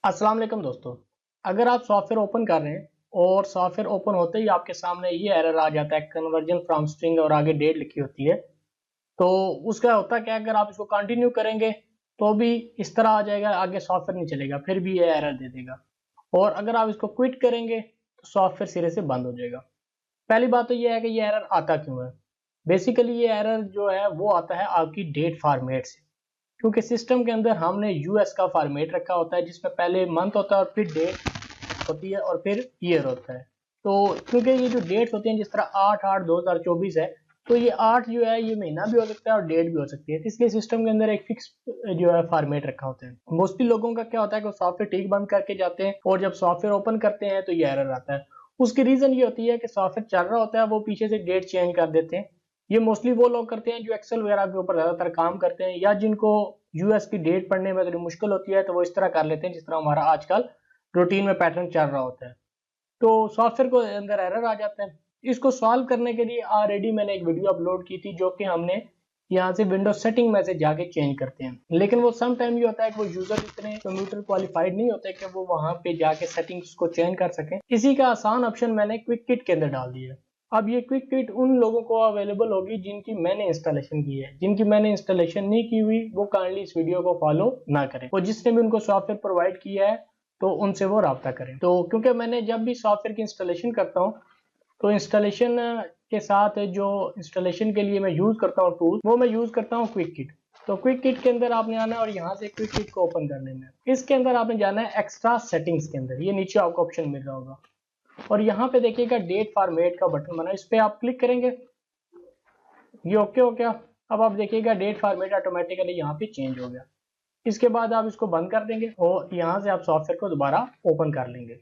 अस्सलाम वालेकुम दोस्तों। अगर आप सॉफ्टवेयर ओपन कर रहे हैं और सॉफ्टवेयर ओपन होते ही आपके सामने ये एरर आ जाता है, कन्वर्जन फ्रॉम स्ट्रिंग और आगे डेट लिखी होती है, तो उसका होता क्या है, अगर आप इसको कंटिन्यू करेंगे तो भी इस तरह आ जाएगा, आगे सॉफ्टवेयर नहीं चलेगा, फिर भी ये एरर दे देगा। और अगर आप इसको क्विट करेंगे तो सॉफ्टवेयर सिरे से बंद हो जाएगा। पहली बात तो ये है कि ये एरर आता क्यों है। बेसिकली ये एरर जो है वो आता है आपकी डेट फॉर्मेट से, क्योंकि सिस्टम के अंदर हमने यूएस का फॉर्मेट रखा होता है जिसमें पहले मंथ होता है और फिर डेट होती है और फिर ईयर होता है। तो क्योंकि ये जो डेट्स होती हैं, जिस तरह 8/8/2024 है, तो ये 8 जो है ये महीना भी हो सकता है और डेट भी हो सकती है, इसलिए सिस्टम के अंदर एक फिक्स जो है फॉर्मेट रखा होता है। मोस्टली लोगों का क्या होता है कि सॉफ्टवेयर ठीक बंद करके जाते हैं और जब सॉफ्टवेयर ओपन करते हैं तो ये एरर आता है। उसकी रीजन ये होती है कि सॉफ्टवेयर चल रहा होता है, वो पीछे से डेट चेंज कर देते हैं। ये मोस्टली वो लोग करते हैं जो एक्सेल वगैरह के ऊपर ज्यादातर काम करते हैं, या जिनको यूएस की डेट पढ़ने में थोड़ी मुश्किल होती है, तो वो इस तरह कर लेते हैं जिस तरह हमारा आजकल रूटीन में पैटर्न चल रहा होता है। तो सॉफ्टवेयर को अंदर एरर आ जाता है। इसको सॉल्व करने के लिए ऑलरेडी मैंने एक वीडियो अपलोड की थी, जो कि हमने यहाँ से विंडोज सेटिंग में से जाके चेंज करते हैं। लेकिन वो सम टाइम ये होता है कि वो यूजर इतने कंप्यूटर क्वालिफाइड नहीं होते कि वो वहां पे जाके सेटिंग्स को चेंज कर सकें। इसी का आसान ऑप्शन मैंने क्विक किट के अंदर डाल दिया है। अब ये क्विक किट उन लोगों को अवेलेबल होगी जिनकी मैंने इंस्टॉलेशन की है। जिनकी मैंने इंस्टॉलेशन नहीं की हुई वो काइंडली इस वीडियो को फॉलो ना करें, और जिसने भी उनको सॉफ्टवेयर प्रोवाइड किया है तो उनसे वो रब्ता करें। तो क्योंकि मैंने जब भी सॉफ्टवेयर की इंस्टॉलेशन करता हूँ तो इंस्टॉलेशन के साथ जो इंस्टॉलेशन के लिए मैं यूज़ करता हूँ टूल, वो मैं यूज़ करता हूँ क्विक किट। तो क्विक किट के अंदर आपने आना है और यहाँ से क्विक किट को ओपन कर लेना है। इसके अंदर आपने जाना है एक्स्ट्रा सेटिंग्स के अंदर, ये नीचे आपको ऑप्शन मिल रहा होगा और यहाँ पे देखिएगा डेट फॉर्मेट का बटन बना है, इस पर आप क्लिक करेंगे। ये ओके हो गया। अब आप देखिएगा डेट फॉर्मेट ऑटोमेटिकली यहाँ पे चेंज हो गया। इसके बाद आप इसको बंद कर देंगे और यहाँ से आप सॉफ्टवेयर को दोबारा ओपन कर लेंगे।